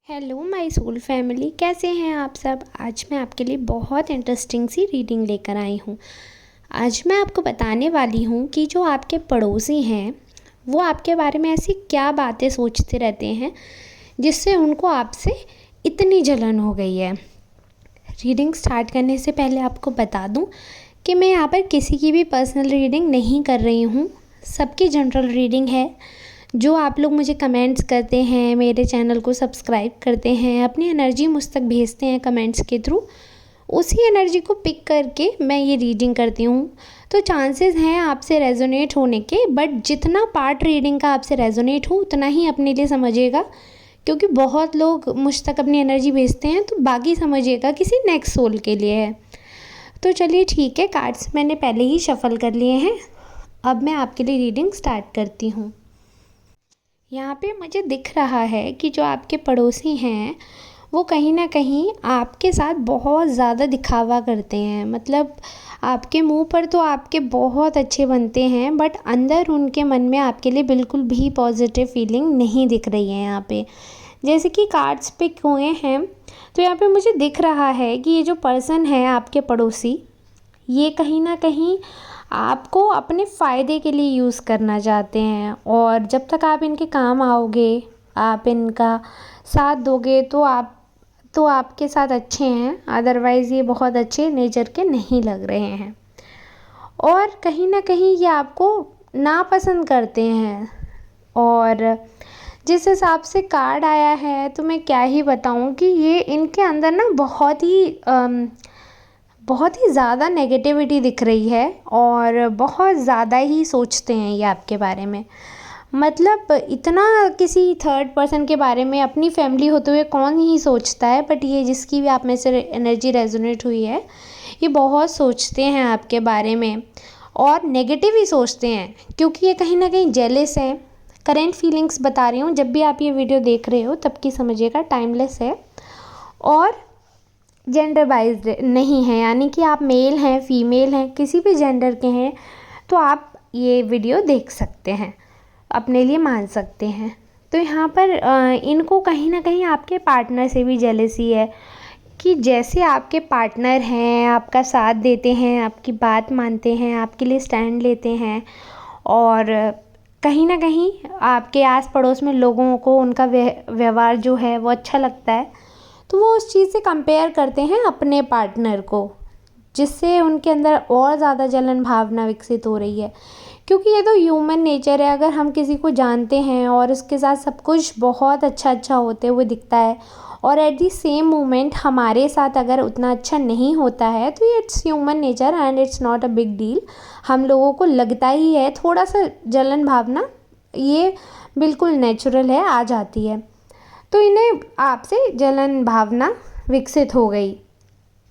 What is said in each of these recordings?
Hello my soul family, कैसे हैं आप सब। आज मैं आपके लिए बहुत इंटरेस्टिंग सी रीडिंग लेकर आई हूँ। आज मैं आपको बताने वाली हूँ कि जो आपके पड़ोसी हैं वो आपके बारे में ऐसी क्या बातें सोचते रहते हैं जिससे उनको आपसे इतनी जलन हो गई है। रीडिंग स्टार्ट करने से पहले आपको बता दूँ कि मैं यहाँ पर किसी की भी पर्सनल रीडिंग नहीं कर रही हूँ, सबकी जनरल रीडिंग है। जो आप लोग मुझे कमेंट्स करते हैं, मेरे चैनल को सब्सक्राइब करते हैं, अपनी एनर्जी मुझ तक भेजते हैं कमेंट्स के थ्रू, उसी एनर्जी को पिक करके मैं ये रीडिंग करती हूँ। तो चांसेस हैं आपसे रेजोनेट होने के, बट जितना पार्ट रीडिंग का आपसे रेजोनेट हो उतना ही अपने लिए समझिएगा, क्योंकि बहुत लोग मुझ तक अपनी एनर्जी भेजते हैं, तो बाकी समझिएगा किसी नेक्स्ट सोल के लिए है। तो चलिए ठीक है, कार्ड्स मैंने पहले ही शफल कर लिए हैं। अब मैं आपके लिए रीडिंग स्टार्ट करती हूँ। यहाँ पे मुझे दिख रहा है कि जो आपके पड़ोसी हैं वो कहीं ना कहीं आपके साथ बहुत ज़्यादा दिखावा करते हैं। मतलब आपके मुंह पर तो आपके बहुत अच्छे बनते हैं, बट अंदर उनके मन में आपके लिए बिल्कुल भी पॉजिटिव फीलिंग नहीं दिख रही है। यहाँ पे जैसे कि कार्ड्स पिक हुए हैं, तो यहाँ पे मुझे दिख रहा है कि ये जो पर्सन है आपके पड़ोसी, ये कहीं ना कहीं आपको अपने फ़ायदे के लिए यूज़ करना चाहते हैं, और जब तक आप इनके काम आओगे, आप इनका साथ दोगे, तो आपके साथ अच्छे हैं। अदरवाइज़ ये बहुत अच्छे नेचर के नहीं लग रहे हैं, और कहीं ना कहीं ये आपको नापसंद करते हैं। और जिस हिसाब से कार्ड आया है तो मैं क्या ही बताऊं कि ये इनके अंदर ना बहुत ही ज़्यादा नेगेटिविटी दिख रही है, और बहुत ज़्यादा ही सोचते हैं ये आपके बारे में। मतलब इतना किसी थर्ड पर्सन के बारे में अपनी फैमिली होते हुए कौन ही सोचता है, बट ये जिसकी भी आप में से एनर्जी रेजोनेट हुई है, ये बहुत सोचते हैं आपके बारे में, और नेगेटिव ही सोचते हैं, क्योंकि ये कहीं ना कहीं जेलस है। करेंट फीलिंग्स बता रही हूँ, जब भी आप ये वीडियो देख रहे हो तब की समझिएगा, टाइमलेस है और जेंडर वाइज नहीं है। यानी कि आप मेल हैं, फीमेल हैं, किसी भी जेंडर के हैं तो आप ये वीडियो देख सकते हैं, अपने लिए मान सकते हैं। तो यहाँ पर इनको कहीं ना कहीं आपके पार्टनर से भी जेलसी है, कि जैसे आपके पार्टनर हैं, आपका साथ देते हैं, आपकी बात मानते हैं, आपके लिए स्टैंड लेते हैं, और कहीं ना कहीं आपके आस पड़ोस में लोगों को उनका व्यवहार जो है वो अच्छा लगता है, तो वो उस चीज़ से कंपेयर करते हैं अपने पार्टनर को, जिससे उनके अंदर और ज़्यादा जलन भावना विकसित हो रही है। क्योंकि ये तो ह्यूमन नेचर है, अगर हम किसी को जानते हैं और उसके साथ सब कुछ बहुत अच्छा होते हुए दिखता है, और एट दी सेम मोमेंट हमारे साथ अगर उतना अच्छा नहीं होता है, तो ये it's human nature and it's not a big deal. हम लोगों को लगता ही है थोड़ा सा जलन भावना, ये बिल्कुल नेचुरल है, आ जाती है। तो इन्हें आपसे जलन भावना विकसित हो गई।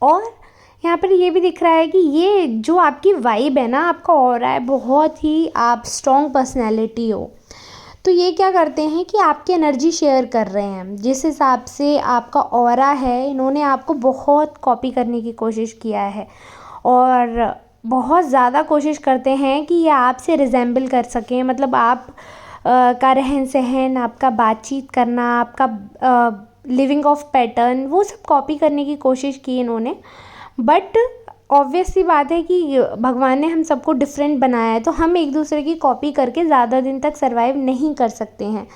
और यहाँ पर ये भी दिख रहा है कि ये जो आपकी वाइब है ना, आपका ऑरा है, बहुत ही आप स्ट्रॉन्ग पर्सनैलिटी हो। तो ये क्या करते हैं कि आपकी एनर्जी शेयर कर रहे हैं, जिस हिसाब से आपका ऑरा है, इन्होंने आपको बहुत कॉपी करने की कोशिश किया है, और बहुत ज़्यादा कोशिश करते हैं कि ये आपसे रिजेंबल कर सकें। मतलब आप का रहन सहन, आपका बातचीत करना, आपका लिविंग ऑफ पैटर्न, वो सब कॉपी करने की कोशिश की इन्होंने। बट ऑब्वियस सी बात है कि भगवान ने हम सबको डिफरेंट बनाया है, तो हम एक दूसरे की कॉपी करके ज़्यादा दिन तक सर्वाइव नहीं कर सकते हैं।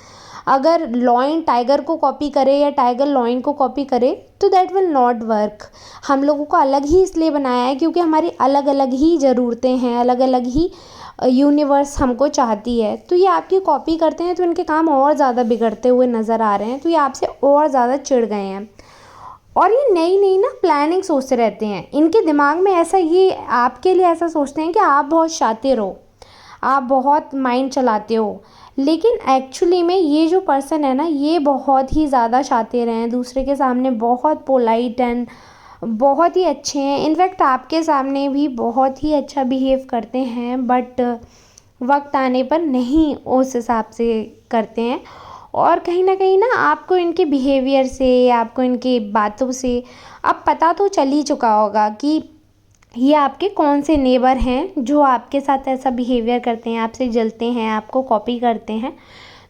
अगर लॉयन टाइगर को कॉपी करे या टाइगर लॉयन को कॉपी करे, तो दैट विल नॉट वर्क। हम लोगों को अलग ही इसलिए बनाया है क्योंकि हमारी अलग अलग ही ज़रूरतें हैं, अलग अलग ही यूनिवर्स हमको चाहती है। तो ये आपकी कॉपी करते हैं, तो इनके काम और ज़्यादा बिगड़ते हुए नज़र आ रहे हैं, तो ये आपसे और ज़्यादा चिढ़ गए हैं। और ये नई नई ना प्लानिंग सोचते रहते हैं, इनके दिमाग में ऐसा, ये आपके लिए ऐसा सोचते हैं कि आप बहुत शातिर हो, आप बहुत माइंड चलाते हो। लेकिन एक्चुअली में ये जो पर्सन है ना, ये बहुत ही ज़्यादा शातिर हैं, दूसरे के सामने बहुत पोलाइट एंड बहुत ही अच्छे हैं। इनफैक्ट आपके सामने भी बहुत ही अच्छा बिहेव करते हैं, बट वक्त आने पर नहीं उस हिसाब से करते हैं। और कहीं ना आपको इनके बिहेवियर से, आपको इनकी बातों से अब पता तो चल ही चुका होगा कि ये आपके कौन से नेबर हैं जो आपके साथ ऐसा बिहेवियर करते हैं, आपसे जलते हैं, आपको कॉपी करते हैं।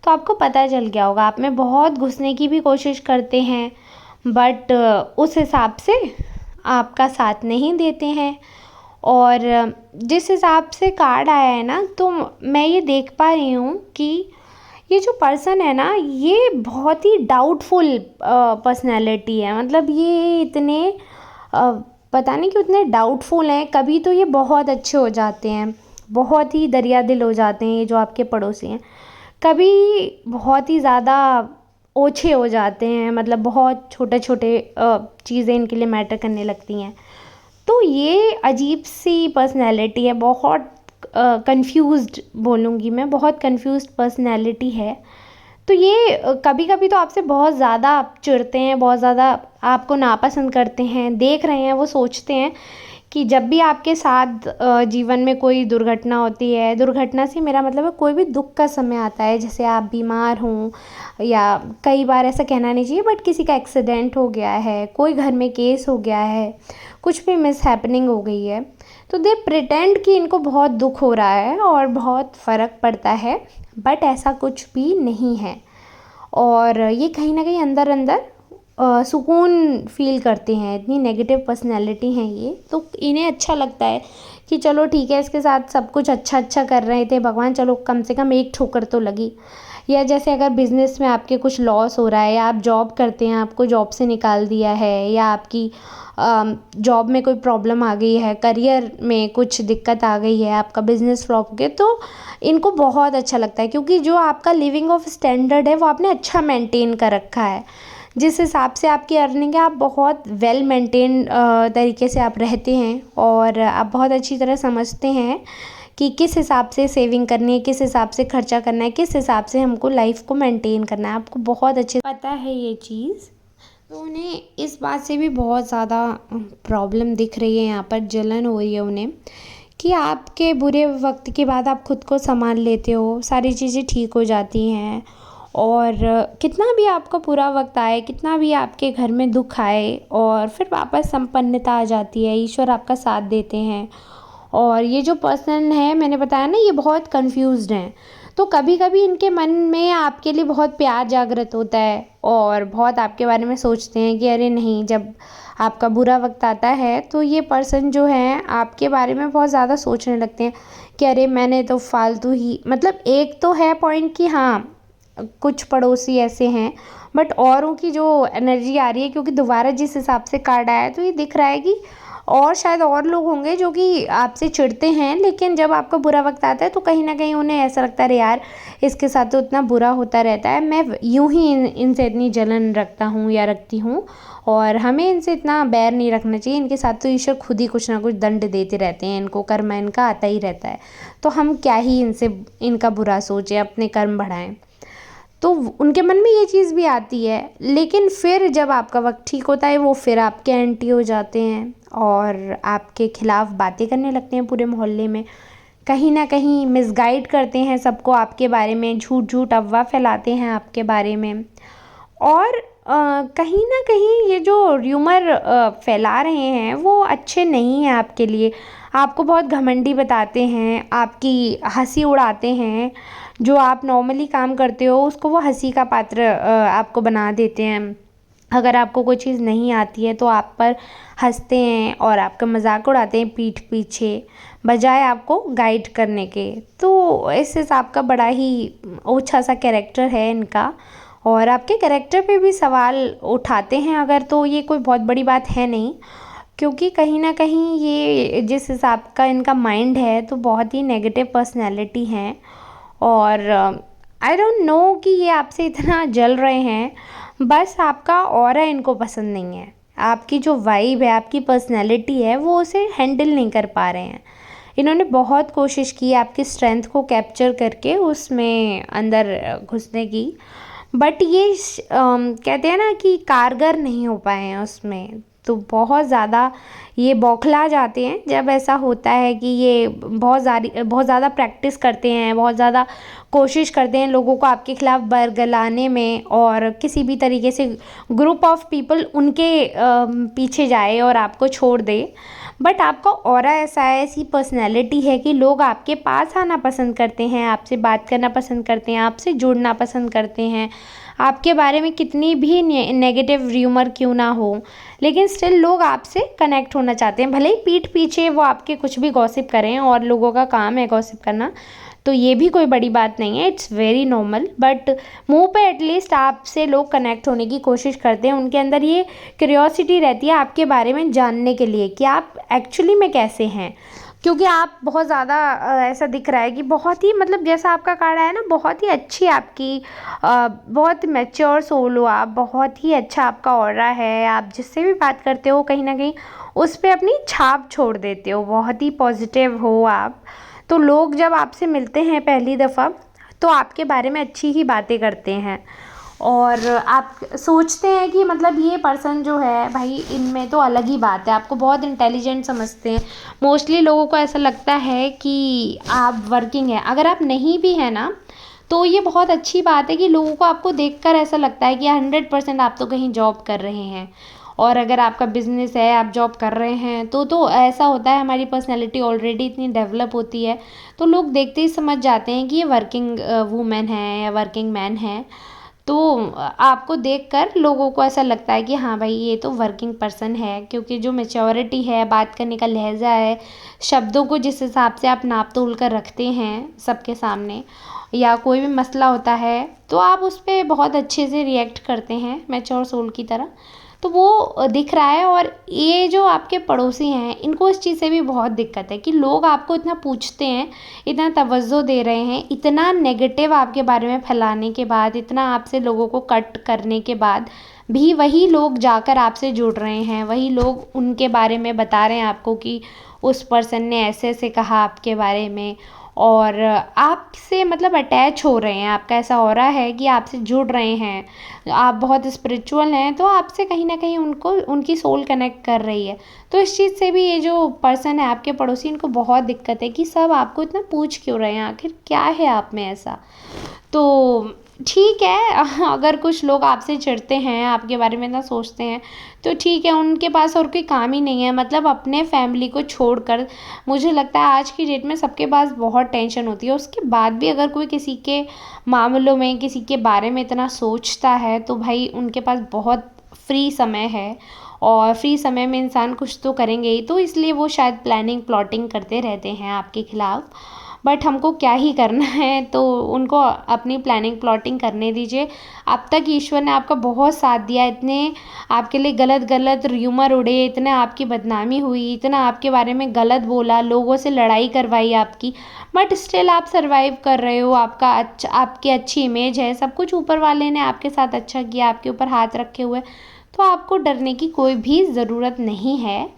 तो आपको पता चल गया होगा। आप में बहुत घुसने की भी कोशिश करते हैं, बट उस हिसाब से आपका साथ नहीं देते हैं। और जिस हिसाब से कार्ड आया है ना, तो मैं ये देख पा रही हूँ कि ये जो पर्सन है ना, ये बहुत ही डाउटफुल पर्सनैलिटी है। मतलब ये इतने पता नहीं क्यों इतने डाउटफुल हैं। कभी तो ये बहुत अच्छे हो जाते हैं, बहुत ही दरिया दिल हो जाते हैं ये जो आपके पड़ोसी हैं। कभी बहुत ही ज़्यादा ओछे हो जाते हैं, मतलब बहुत छोटे छोटे चीज़ें इनके लिए मैटर करने लगती हैं। तो ये अजीब सी पर्सनैलिटी है, बहुत कंफ्यूज्ड बोलूँगी मैं, बहुत कंफ्यूज्ड पर्सनैलिटी है। तो ये कभी कभी तो आपसे बहुत ज़्यादा चिढ़ते हैं, बहुत ज़्यादा आपको नापसंद करते हैं। देख रहे हैं, वो सोचते हैं कि जब भी आपके साथ जीवन में कोई दुर्घटना होती है, दुर्घटना से मेरा मतलब है कोई भी दुख का समय आता है, जैसे आप बीमार हों, या कई बार ऐसा कहना नहीं चाहिए बट किसी का एक्सीडेंट हो गया है, कोई घर में केस हो गया है, कुछ भी मिस हैपनिंग हो गई है, तो दे प्रिटेंड कि इनको बहुत दुख हो रहा है और बहुत फ़र्क पड़ता है, बट ऐसा कुछ भी नहीं है। और ये कहीं ना कहीं अंदर अंदर सुकून फ़ील करते हैं। इतनी नेगेटिव पर्सनैलिटी हैं ये, तो इन्हें अच्छा लगता है कि चलो ठीक है, इसके साथ सब कुछ अच्छा अच्छा कर रहे थे भगवान, चलो कम से कम एक ठोकर तो लगी। या जैसे अगर बिज़नेस में आपके कुछ लॉस हो रहा है, या आप जॉब करते हैं, आपको जॉब से निकाल दिया है, या आपकी जॉब में कोई प्रॉब्लम आ गई है, करियर में कुछ दिक्कत आ गई है, आपका बिज़नेस फ्लॉप हो गया, तो इनको बहुत अच्छा लगता है क्योंकि जो आपका लिविंग ऑफ स्टैंडर्ड है वो आपने अच्छा मेंटेन कर रखा है। जिस हिसाब से आपकी अर्निंग है, आप बहुत वेल मेंटेन तरीके से आप रहते हैं, और आप बहुत अच्छी तरह समझते हैं कि किस हिसाब से सेविंग करनी है, किस हिसाब से खर्चा करना है, किस हिसाब से हमको लाइफ को मेंटेन करना है, आपको बहुत अच्छे पता है ये चीज़। तो उन्हें इस बात से भी बहुत ज़्यादा प्रॉब्लम दिख रही है, यहाँ पर जलन हो रही है उन्हें कि आपके बुरे वक्त के बाद आप खुद को संभाल लेते हो, सारी चीज़ें ठीक हो जाती हैं, और कितना भी आपका बुरा वक्त आए, कितना भी आपके घर में दुख आए, और फिर वापस संपन्नता आ जाती है, ईश्वर आपका साथ देते हैं। और ये जो पर्सन है, मैंने बताया ना, ये बहुत कंफ्यूज्ड हैं। तो कभी कभी इनके मन में आपके लिए बहुत प्यार जागृत होता है, और बहुत आपके बारे में सोचते हैं कि अरे नहीं, जब आपका बुरा वक्त आता है तो ये पर्सन जो है आपके बारे में बहुत ज़्यादा सोचने लगते हैं कि अरे मैंने तो फालतू ही, मतलब एक तो है पॉइंट कि हाँ कुछ पड़ोसी ऐसे हैं, बट औरों की जो एनर्जी आ रही है, क्योंकि दोबारा जिस हिसाब से कार्ड आया है तो ये दिख रहा है कि और शायद और लोग होंगे जो कि आपसे चिढ़ते हैं, लेकिन जब आपका बुरा वक्त आता है तो कहीं ना कहीं उन्हें ऐसा लगता है अरे यार, इसके साथ तो इतना बुरा होता रहता है, मैं यूं ही इनसे इतनी जलन रखता हूँ या रखती हूँ, और हमें इनसे इतना बैर नहीं रखना चाहिए, इनके साथ तो ईश्वर खुद ही कुछ ना कुछ दंड देते रहते हैं, इनको कर्म इनका आता ही रहता है, तो हम क्या ही इनसे इनका बुरा सोचें, अपने कर्म बढ़ाएं। तो उनके मन में ये चीज़ भी आती है, लेकिन फिर जब आपका वक्त ठीक होता है वो फिर आपके एंटी हो जाते हैं और आपके खिलाफ बातें करने लगते हैं पूरे मोहल्ले में, कहीं ना कहीं मिसगाइड करते हैं सबको आपके बारे में, झूठ झूठ अफवाह फैलाते हैं आपके बारे में। और कहीं ना कहीं ये जो र्यूमर फैला रहे हैं वो अच्छे नहीं हैं आपके लिए। आपको बहुत घमंडी बताते हैं, आपकी हंसी उड़ाते हैं, जो आप नॉर्मली काम करते हो उसको वो हंसी का पात्र आपको बना देते हैं। अगर आपको कोई चीज़ नहीं आती है तो आप पर हंसते हैं और आपका मजाक उड़ाते हैं पीठ पीछे, बजाय आपको गाइड करने के। तो इस हिसाब का बड़ा ही ओछा सा कैरेक्टर है इनका, और आपके कैरेक्टर पे भी सवाल उठाते हैं अगर, तो ये कोई बहुत बड़ी बात है नहीं, क्योंकि कहीं ना कहीं ये जिस हिसाब का इनका माइंड है तो बहुत ही नेगेटिव पर्सनैलिटी हैं। और आई डोंट नो कि ये आपसे इतना जल रहे हैं, बस आपका ऑरा इनको पसंद नहीं है, आपकी जो वाइब है, आपकी पर्सनैलिटी है, वो उसे हैंडल नहीं कर पा रहे हैं। इन्होंने बहुत कोशिश की आपकी स्ट्रेंथ को कैप्चर करके उसमें अंदर घुसने की, बट ये कहते हैं ना कि कारगर नहीं हो पाए हैं उसमें। तो बहुत ज़्यादा ये बौखला जाते हैं जब ऐसा होता है कि ये बहुत ज़्यादा प्रैक्टिस करते हैं, बहुत ज़्यादा कोशिश करते हैं लोगों को आपके खिलाफ बरगलाने में, और किसी भी तरीके से ग्रुप ऑफ पीपल उनके पीछे जाए और आपको छोड़ दे। बट आपका ऑरा ऐसा है, ऐसी पर्सनैलिटी है कि लोग आपके पास आना पसंद करते हैं, आपसे बात करना पसंद करते हैं, आपसे जुड़ना पसंद करते हैं। आपके बारे में कितनी भी नेगेटिव र्यूमर क्यों ना हो, लेकिन स्टिल लोग आपसे कनेक्ट होना चाहते हैं। भले ही पीठ पीछे वो आपके कुछ भी गॉसिप करें, और लोगों का काम है गॉसिप करना, तो ये भी कोई बड़ी बात नहीं है, इट्स वेरी नॉर्मल। बट मुंह पे एटलीस्ट आपसे लोग कनेक्ट होने की कोशिश करते हैं। उनके अंदर ये क्यूरियोसिटी रहती है आपके बारे में जानने के लिए कि आप एक्चुअली में कैसे हैं, क्योंकि आप बहुत ज़्यादा ऐसा दिख रहा है कि बहुत ही, मतलब जैसा आपका कार्ड है ना, बहुत ही अच्छी आपकी बहुत मैच्योर सोल हो आप, बहुत ही अच्छा आपका ऑरा है। आप जिससे भी बात करते हो कहीं ना कहीं उस पर अपनी छाप छोड़ देते हो, बहुत ही पॉजिटिव हो आप। तो लोग जब आपसे मिलते हैं पहली दफ़ा तो आपके बारे में अच्छी ही बातें करते हैं, और आप सोचते हैं कि मतलब ये पर्सन जो है भाई, इनमें तो अलग ही बात है, आपको बहुत इंटेलिजेंट समझते हैं। मोस्टली लोगों को ऐसा लगता है कि आप वर्किंग हैं, अगर आप नहीं भी हैं ना, तो ये बहुत अच्छी बात है कि लोगों को आपको देखकर ऐसा लगता है कि 100% आप तो कहीं जॉब कर रहे हैं। और अगर आपका बिज़नेस है, आप जॉब कर रहे हैं, तो ऐसा होता है, हमारी पर्सनैलिटी ऑलरेडी इतनी डेवलप होती है, तो लोग देखते ही समझ जाते हैं कि ये वर्किंग वूमेन है या वर्किंग मैन है। तो आपको देखकर लोगों को ऐसा लगता है कि हाँ भाई, ये तो वर्किंग पर्सन है, क्योंकि जो मैच्योरिटी है, बात करने का लहज़ा है, शब्दों को जिस हिसाब से आप नाप तोल कर रखते हैं सबके सामने, या कोई भी मसला होता है तो आप उस पर बहुत अच्छे से रिएक्ट करते हैं मैच्योर सोल की तरह, तो वो दिख रहा है। और ये जो आपके पड़ोसी हैं, इनको इस चीज़ से भी बहुत दिक्कत है कि लोग आपको इतना पूछते हैं, इतना तवज्जो दे रहे हैं, इतना नेगेटिव आपके बारे में फैलाने के बाद, इतना आपसे लोगों को कट करने के बाद भी वही लोग जाकर आपसे जुड़ रहे हैं, वही लोग उनके बारे में बता रहे हैं आपको कि उस पर्सन ने ऐसे ऐसे कहा आपके बारे में, और आपसे मतलब अटैच हो रहे हैं। आपका ऐसा हो रहा है कि आपसे जुड़ रहे हैं, आप बहुत स्पिरिचुअल हैं, तो आपसे कहीं ना कहीं उनको, उनकी सोल कनेक्ट कर रही है। तो इस चीज़ से भी ये जो पर्सन है आपके पड़ोसी, इनको बहुत दिक्कत है कि सब आपको इतना पूछ क्यों रहे हैं, आखिर क्या है आप में ऐसा। तो ठीक है, अगर कुछ लोग आपसे चिढ़ते हैं, आपके बारे में ना सोचते हैं, तो ठीक है, उनके पास और कोई काम ही नहीं है, मतलब अपने फैमिली को छोड़कर। मुझे लगता है आज की डेट में सबके पास बहुत टेंशन होती है, उसके बाद भी अगर कोई किसी के मामलों में, किसी के बारे में इतना सोचता है, तो भाई उनके पास बहुत फ्री समय है, और फ्री समय में इंसान कुछ तो करेंगे ही, तो इसलिए वो शायद प्लानिंग प्लॉटिंग करते रहते हैं आपके खिलाफ़। बट हमको क्या ही करना है, तो उनको अपनी प्लानिंग प्लॉटिंग करने दीजिए। अब तक ईश्वर ने आपका बहुत साथ दिया, इतने आपके लिए गलत गलत र्यूमर उड़े, इतना आपकी बदनामी हुई, इतना आपके बारे में गलत बोला, लोगों से लड़ाई करवाई आपकी, बट स्टिल आप सर्वाइव कर रहे हो। आपका अच्छा, आपकी अच्छी इमेज है, सब कुछ ऊपर वाले ने आपके साथ अच्छा किया, आपके ऊपर हाथ रखे हुए, तो आपको डरने की कोई भी ज़रूरत नहीं है,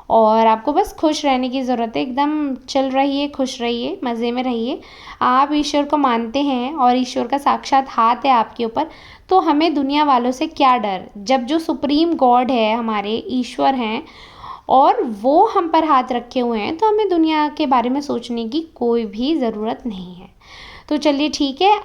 और आपको बस खुश रहने की ज़रूरत है। एकदम चिल रहिए, खुश रहिए, मज़े में रहिए। आप ईश्वर को मानते हैं और ईश्वर का साक्षात हाथ है आपके ऊपर, तो हमें दुनिया वालों से क्या डर, जब जो सुप्रीम गॉड है, हमारे ईश्वर हैं, और वो हम पर हाथ रखे हुए हैं, तो हमें दुनिया के बारे में सोचने की कोई भी ज़रूरत नहीं है। तो चलिए ठीक है,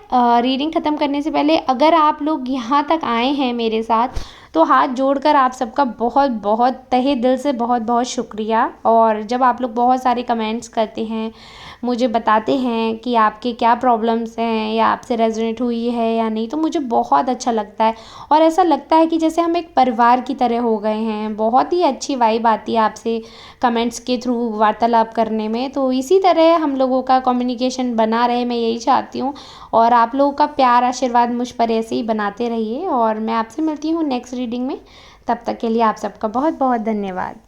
रीडिंग ख़त्म करने से पहले अगर आप लोग यहाँ तक आए हैं मेरे साथ, तो हाथ जोड़कर आप सबका बहुत बहुत तहे दिल से बहुत बहुत शुक्रिया। और जब आप लोग बहुत सारे कमेंट्स करते हैं, मुझे बताते हैं कि आपके क्या प्रॉब्लम्स हैं, या आपसे रेजोनेट हुई है या नहीं, तो मुझे बहुत अच्छा लगता है, और ऐसा लगता है कि जैसे हम एक परिवार की तरह हो गए हैं। बहुत ही अच्छी वाइब आती है आपसे कमेंट्स के थ्रू वार्तालाप करने में, तो इसी तरह हम लोगों का कम्युनिकेशन बना रहे, मैं यही चाहती हूँ। और आप लोगों का प्यार आशीर्वाद मुझ पर ऐसे ही बनाते रहिए, और मैं आपसे मिलती हूँ नेक्स्ट रीडिंग में। तब तक के लिए आप सबका बहुत बहुत धन्यवाद।